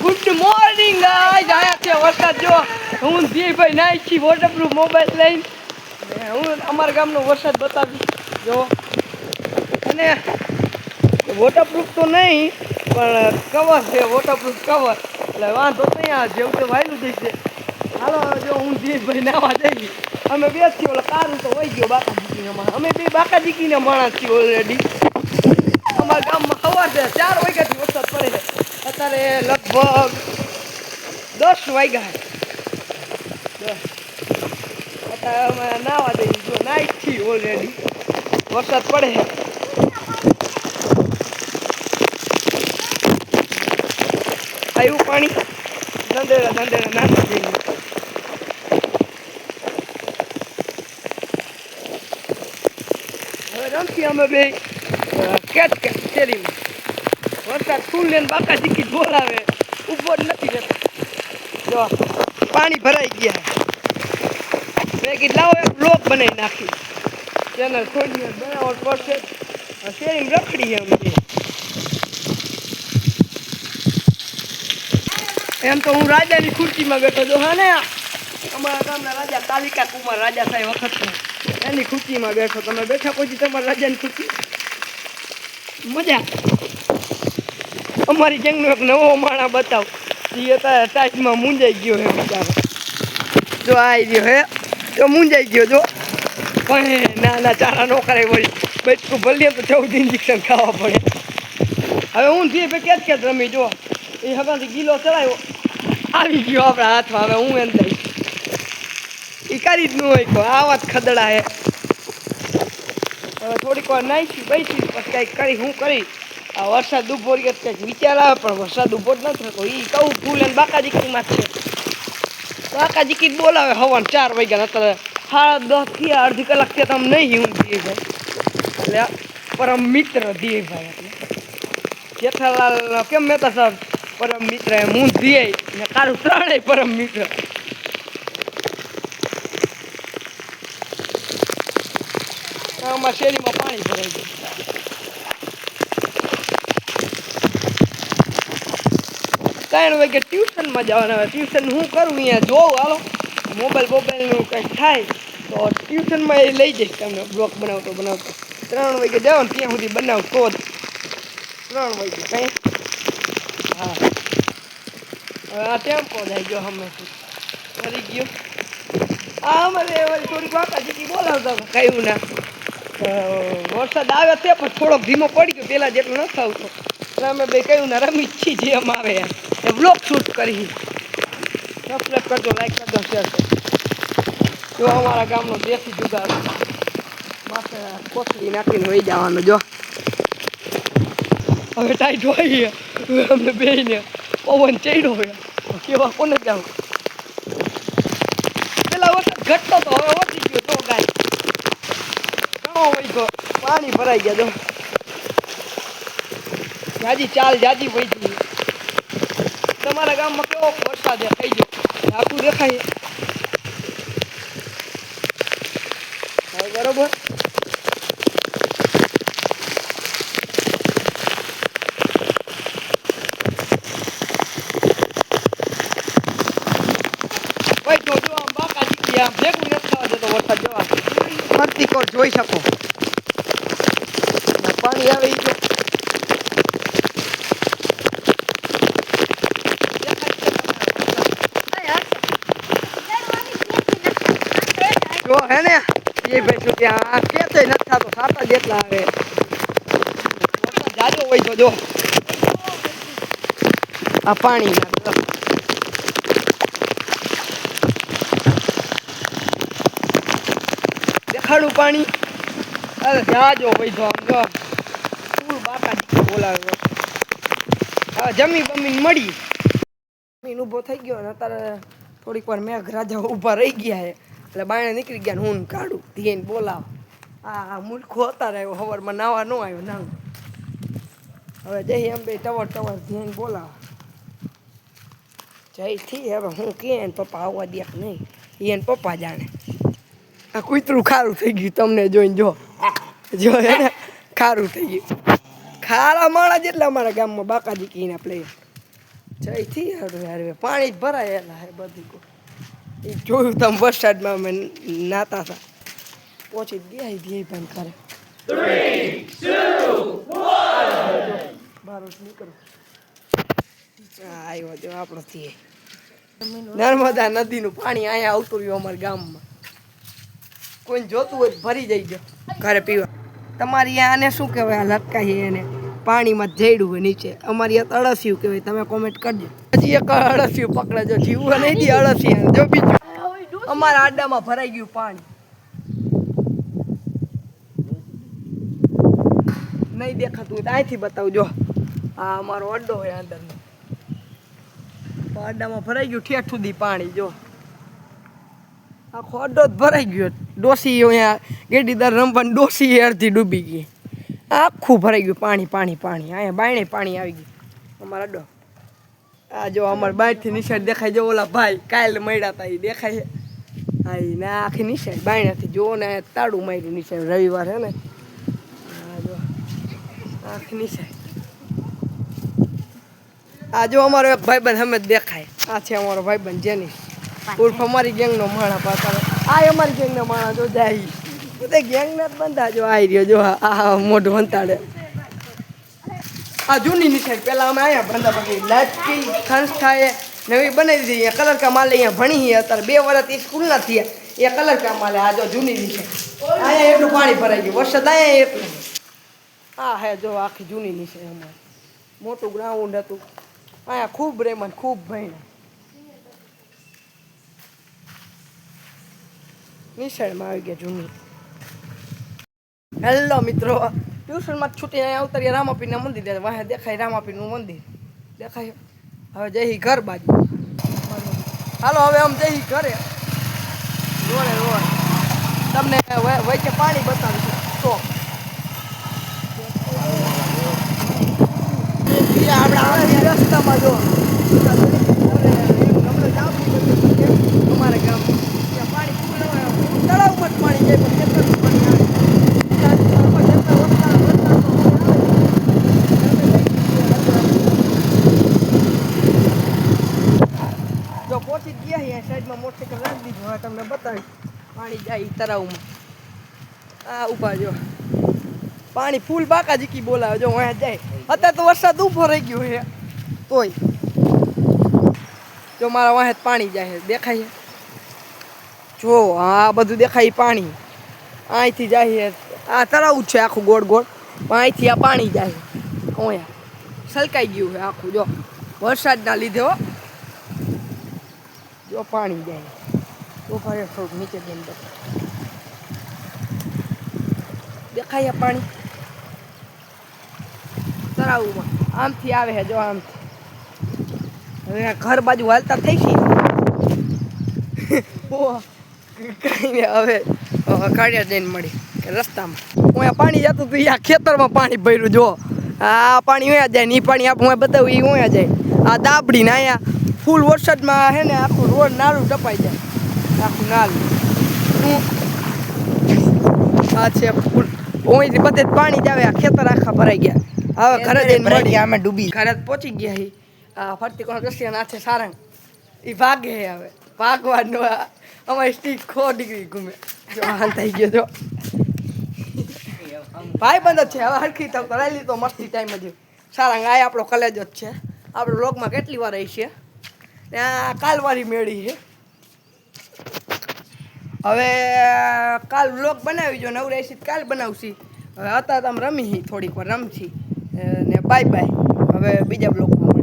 good morning guys આયા છે વરસાદ જો હું ધીરભાઈ નાઈછી વોટરપ્રૂફ મોબાઈલ લઈને હું અમારા ગામનો વરસાદ બતાવી જો અને વોટરપ્રૂફ તો નહીં પણ કવર છે વોટરપ્રૂફ કવર એટલે વાંધો નહીં આ જેવું તો વાયલું જઈશે હાલો જો હું ધીરભાઈ નાવા જઈ અમે બે છીએ ઓલા કારું તો વહી ગયો બાકાજીકીને અમે બે બાકાજીકીને માણસ છીએ ઓલરેડી અમારા ગામમાં સવાર છે 4 વાગ્યાથી વરસાદ પડે છે અત્યારે લગભગ 10 વાગ્યા અત્યારે અમે નાવા જઈએ જો નાઈટ છીએ ઓલરેડી વરસાદ પડે છે આવ્યું પાણી ધંધેડા નાખી જઈએ હવે રમતી અમે બે કેટ શેરીમાં વરસાદ ફૂલ લઈને બાકાજીકી બોલાવે ઉભો જ નથી રહેતો જો પાણી ભરાઈ ગયા મેં કીધું લાવો એક બ્લોક બનાવી નાખી ચેનલ ખોલી બનાવટ પડશે શેરીમાં રખડી એમ એમ તો હું રાજાની ખુરશીમાં બેઠો જો હા ને અમારા ગામના રાજા કાલિકા કુમાર રાજા સાહેબ વખતના એની ખુરશીમાં બેઠો તમે બેઠા પછી તમારા રાજાની ખુરશી મજા અમારી ગેંગનો એક નવો માણા બતાવ એ અત્યારે ટાઈટમાં મૂંઝાઈ ગયો હે બિચારો જો આવી ગયો હે તો મૂંઝાઈ ગયો જો પણ ના ચારા ન કરાય વળી બચકું ભલે તો 14 ઇન્જેક્શન ખાવા પડે હવે હું જે ભાઈ કેટ રમી જો એ હગાથી ગીલો ચડાવ્યો આવી ગયો આપણા હાથમાં હવે હું એમ થઈ એ કરી જ ન હોય તો આવા જ ખદડા હે હવે થોડીક વાર નાખી બેસી પછી કંઈક કરી હું કરી આ વરસાદ ઉભો રહી કંઈક વિચાર આવે પણ વરસાદ ઉભો જ નથી થતો એ કહું ફૂલ અને બાકાજીકીમાં જ છે બાકાજીકી જ બોલાવે હવાન 4 વાગ્યા અત્યારે 10:30 થી અડધી કલાક થયા તમે નહીં હું ધીરભાઈ એટલે પરમ મિત્ર ધીરભાઈ એટલે જેઠાલાલ કેમ મહેતા સાહેબ પરમ મિત્ર એમ હું ધીએ ને કારું ત્રણેય પરમ મિત્ર અમારા શેરીમાં પાણી ભરાઈ ગયું 3 વાગે ટ્યુશનમાં જવાના હોય ટ્યુશન હું કરું અહીંયા જોઉં હાલો મોબાઈલનું કંઈક થાય તો ટ્યુશનમાં એ લઈ જઈશ તમને બ્લોગ બનાવતો 3 વાગે જાઓ ને ત્યાં સુધી બનાવતો જ 3 વાગે કંઈ હા હવે આ ટેમ્પો જાય ગયો હમણાંથી ફરી ગયો હા અમારે થોડીક બાકાજીકી બોલાવતા કહ્યું ના વરસાદ આવે તે પણ થોડોક ધીમો પડી ગયો પહેલાં જેટલું નથી આવતો એટલે અમે બે કહ્યું ને રમી છીએ જેમ આવે એ બ્લોગ શૂટ કરી સબસ્ક્રાઈબ કરજો લાઈક કરજો શેર કરજો જો અમારા ગામનો દેશી જુગાર માથે કોથળી નાખીને વહી જવાનું જો હવે ટાઈટ હોય અમને બેને પવન ચડ્યો હોય કેવા કોને જાવ પેલા વખત ઘટતો તો હવે ઓછી ગયો તો ગાય ઘણો વહી ગયો પાણી ભરાઈ ગયા જો જાજી વહી ગઈ તમારા ગામમાં કેવો વરસાદ થઈ ગયો આખું દેખાય હવે બરોબર ભેગું નથી થવા જતો વરસાદ જવા ફરતી કોર જોઈ શકો પાણી આવે જો હે ને એ ભાઈ શું ત્યાં કેતો નથી થતો સાતા જેટલા આવે વરસાદ જાજો હોય તો જો આ પાણી ખાડું પાણી અરે જાજો વૈધો આમ જો ફૂલ બાકાજી બોલાવે હવે જમીન મળી જમીન ઊભો થઈ ગયો ને અત્યારે થોડીક વાર મેઘરાજા ઊભા રહી ગયા છે એટલે બાયણે નીકળી ગયા હું કાઢું ધીને બોલાવ આ મૂર્ખો અત્યારે આવ્યો સવારમાં નાવા ન આવ્યો ના હવે જઈ એમ બે ટવર ધીને બોલાવ જઈથી હવે હું કે પપ્પા આવવા દે નહીં એને પપ્પા જાણે આ કૂતરું ખારું થઈ ગયું તમને જોઈને જો એને ખારું થઈ ગયું ખારા માણા જેટલા અમારા ગામમાં બાકાજીકીના પ્લેયર જઈથી યાર પાણી જ ભરાયેલા હે બધી કો એ જોયું તમે વરસાદમાં અમે નાતા હતા પહોંચી ગયા ધ્યેય ભાઈ કરે બારો નીકળો આવ્યો જો આપણો ધ્યેય નર્મદા નદીનું પાણી અહીંયા આવતું રહ્યું અમારા ગામમાં કોઈને જોતું હોય ભરી જઈજો ઘરે પીવા તમારી આને શું કહેવાય આ લટકાઈ એને પાણીમાં જઈડું હોય નીચે અમારી આ અળસિયું કહેવાય તમે કોમેન્ટ કરજો હજી એક અળસિયું પકડજો જીવવા નહીં દી અળસિયા જો બીજું અમારા આડામાં ભરાઈ ગયું પાણી નહીં દેખાતું તો અહીંથી બતાવજો આ અમારો અડ્ડો હોય અંદરનો અડ્ડામાં ભરાઈ ગયું ઠેઠ સુધી પાણી જો આખો અડ્ડો જ ભરાઈ ગયો ડોસી અહીંયા ગેડીદાર રમવાની ડોસી અડધી ડૂબી ગઈ આખું ભરાઈ ગયું પાણી પાણી પાણી અહીંયા બાયણે પાણી આવી ગયું અમારા અડ્ડો આ જો અમારા બાયથી નિશાળ દેખાય જો ઓલા ભાઈ કાલે મળ્યા હતા એ દેખાય હા એ ના આખી નિશાળ બાયણાથી જો ને તાળું માર્યું નિશાળ રવિવાર હે ને હા જો આખી નિશાળ આ જો અમારો એક ભાઈબંધ અમે દેખાય આ છે અમારો ભાઈબંધ જેની ઉર્ફ અમારી ગેંગનો માણા પાછળ આ અમારી ગેંગનો માણા જો જાય બધા ગેંગના જ બંધા જો આવી રહ્યો જો આ મોઢું વંતાડે આ જૂની નિશાળ પહેલાં અમે અહીંયા બંધા પકડી લાટકી સંસ્થાએ નવી બનાવી દીધી અહીંયા કલર કામ આલે અહીંયા ભણી અત્યારે 2 વર્ષથી સ્કૂલના થયા એ કલર કામ આલે આ જો જૂની નિશાળ અહીંયા એટલું પાણી ભરાઈ ગયું વરસાદ અહીંયા એટલું હા હે જો આખી જૂની નિશાળ અમારે મોટું ગ્રાઉન્ડ હતું અહીંયા ખૂબ રેમન ખૂબ ભણ્યા નિશાળમાં આવી ગયા જૂની હેલો મિત્રો ટ્યુશનમાં છૂટીને અહીંયા ઉતરીએ રામાપીરના મંદિર વાહે દેખાય રામાપીરનું મંદિર દેખાય હવે જઈ ઘર બાજુ હાલો હવે આમ જઈ ઘરે રોડે રોડ તમને વચ્ચે પાણી બતાવીશું તો આપણે આવે રસ્તામાં જો અમારા ગામ ત્યાં પાણી તળાવમાં જ પાણી જાય પણ કેટલું પાણી જો પહોંચી ગયા અહીંયા સાઈડમાં મોટરસાઇકલ રાખી દીધું હવે તમને બતાવી પાણી જાય તળાવમાં આ ઊભા જો પાણી ફૂલ બાકા જીકી બોલાવે જો અહીંયા જાય અત્યારે તો વરસાદ ઊભો રહી ગયો છે તોય જો મારા વાહે પાણી જાય દેખાય જો આ બધું દેખાય પાણી અહીંથી જાય આ તળાવ છે આખું ગોળ ગોળ અહીંથી આ પાણી જાય અહીંયા સલકાઈ ગયું છે આખું જો વરસાદના લીધે હો જો પાણી જાય તો ફરે થોડુંક નીચે જઈને દેખાય પાણી તળાવમાં આમથી આવે છે જો આમથી હવે ઘર બાજુ હાલતા થઈ છે કઈ ને હવે કાઢ્યા જઈને મળી કે રસ્તામાં હું અહીંયા પાણી જતું હતું આ ખેતરમાં પાણી ભર્યું જો આ પાણી વયા જાય ને એ પાણી આપણે બતાવું એ વયા જાય આ દાબડી ને અહીંયા ફૂલ વરસાદમાં હે ને આખું રોડ નાળું ટપાઈ જાય આખું નાળું આ છે ફૂલ ઓઅહીંથી બધે પાણી જ આવે આ ખેતર આખા ભરાઈ ગયા હવે ઘરે જઈને મળી અમે ડૂબી ઘરે પહોંચી ગયા હી આ ફરતી કોણ રસિયા નાથે સારંગ એ ભાગે હવે ભાગવાનું અમારી સ્ટીક 4 ડિગ્રી ઘૂમે જો હાલ થઈ ગયો જો ભાઈ બંધ જ છે હવે હરખી તક કરાવી લીધો મસ્તી ટાઈમ જ સારંગ આ આપણો કલેજ જ છે આપણે વ્લોગમાં કેટલી વાર રહી છે ત્યાં કાલવારી મેળી છે હવે કાલ વ્લોગ બનાવી જો નવરાઈ કાલ બનાવશી હવે હતા તમે રમી થોડીક વાર રમશી ને બાય બાય હવે બીજા બ્લોગમાં